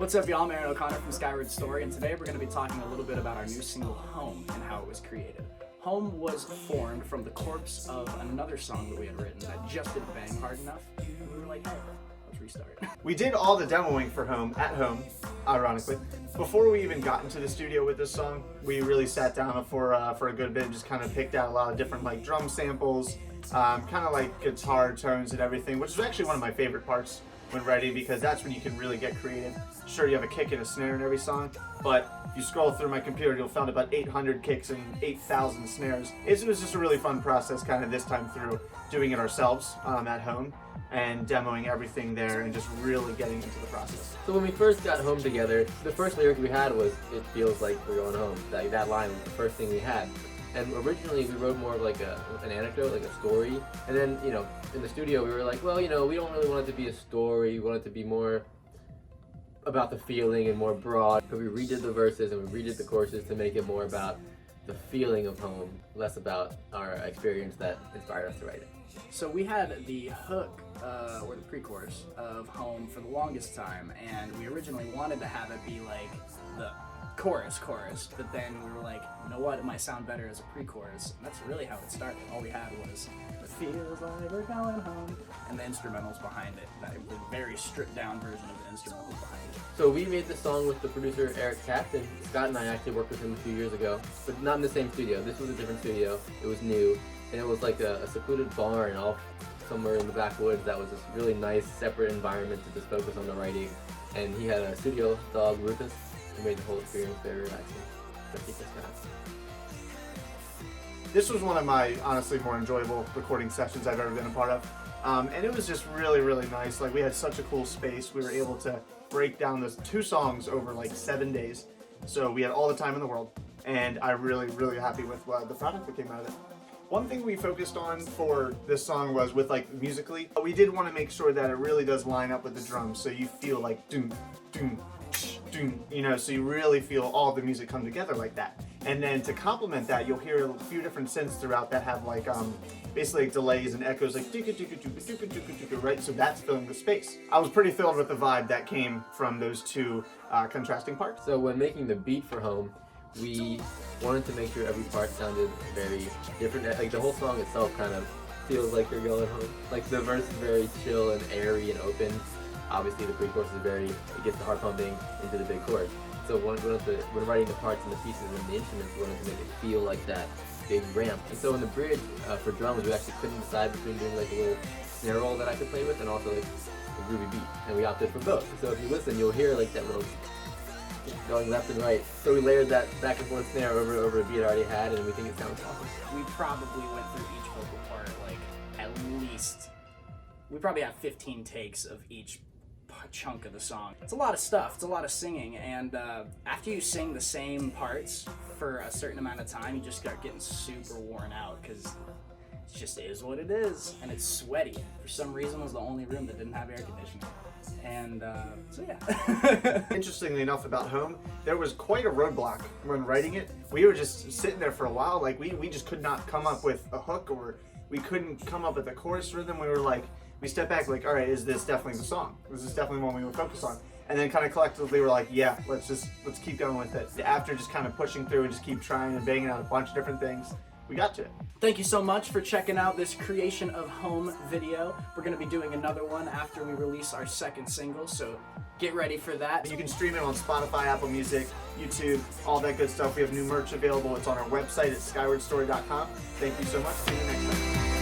What's up, y'all? I'm Aaron O'Connor from Skyward Story, and today we're going to be talking a little bit about our new single, Home, and how it was created. Home was formed from the corpse of another song that we had written that just didn't bang hard enough, and we were like, hey, let's restart. We did all the demoing for Home at home, ironically. Before we even got into the studio with this song, we really sat down for a good bit and just kind of picked out a lot of different like drum samples, kind of like guitar tones and everything, which is actually one of my favorite parts when writing, because that's when you can really get creative. Sure, you have a kick and a snare in every song, but if you scroll through my computer, you'll find about 800 kicks and 8,000 snares. It was just a really fun process kind of this time through, doing it ourselves at home and demoing everything there and just really getting into the process. So when we first got Home together, the first lyric we had was, "It feels like we're going home." That line was the first thing we had. And originally we wrote more of like an anecdote, like a story. And then, you know, in the studio we were like, well, you know, we don't really want it to be a story. We want it to be more about the feeling and more broad. So we redid the verses and we redid the choruses to make it more about the feeling of home, less about our experience that inspired us to write it. So we had the hook, or the pre-chorus of Home for the longest time, and we originally wanted to have it be like the chorus, but then we were like, you know what, it might sound better as a pre-chorus, and that's really how it started. All we had was, it feels like we're going home, and the instrumentals behind it, that was a very stripped down version of the instrumentals behind it. So we made the song with the producer Eric Katz, and Scott and I actually worked with him a few years ago, but not in the same studio. This was a different studio, it was new, and it was like a secluded barn off somewhere in the backwoods that was this really nice separate environment to just focus on the writing. And he had a studio dog, Rufus, who made the whole experience very relaxing. So thank you, Scott. This was one of my, honestly, more enjoyable recording sessions I've ever been a part of. And it was just really, really nice. Like, we had such a cool space. We were able to break down those 2 songs over like 7 days. So we had all the time in the world. And I'm really, really happy with the product that came out of it. One thing we focused on for this song was with like musically, we did want to make sure that it really does line up with the drums, so you feel like doom, doom, doom, you know, so you really feel all the music come together like that. And then to complement that, you'll hear a few different synths throughout that have like basically delays and echoes, like dooka dooka dooka dooka dooka dooka, right? So that's filling the space. I was pretty thrilled with the vibe that came from those 2 contrasting parts. So when making the beat for Home, we wanted to make sure every part sounded very different. Like the whole song itself kind of feels like you're going home. Like the verse is very chill and airy and open. Obviously the pre-chorus is it gets the heart pumping into the big chorus. So when writing the parts and the pieces and the instruments, we wanted to make it feel like that big ramp. And so in the bridge for drums, we actually couldn't decide between doing like a little snare roll that I could play with and also like a groovy beat. And we opted for both. So if you listen, you'll hear like that little going left and right. So we layered that back and forth snare over a beat I already had, and we think it sounds awesome. We probably went through each vocal part like at least, we probably have 15 takes of each chunk of the song. It's a lot of stuff, it's a lot of singing, and after you sing the same parts for a certain amount of time, you just start getting super worn out, because it just is what it is, and it's sweaty. For some reason, it was the only room that didn't have air conditioning. And so yeah. Interestingly enough about Home, there was quite a roadblock when writing it. We were just sitting there for a while, like we just could not come up with a hook, or we couldn't come up with a chorus rhythm. We were like, we stepped back like, all right, is this definitely the song? Is this definitely one we would focus on? And then kind of collectively we're like, yeah, let's keep going with it. After just kind of pushing through and just keep trying and banging out a bunch of different things, we got to it. Thank you so much for checking out this creation of Home video. We're going to be doing another one after we release our 2nd single, so get ready for that. You can stream it on Spotify, Apple Music, YouTube, all that good stuff. We have new merch available. It's on our website at skywardstory.com. Thank you so much. See you next time.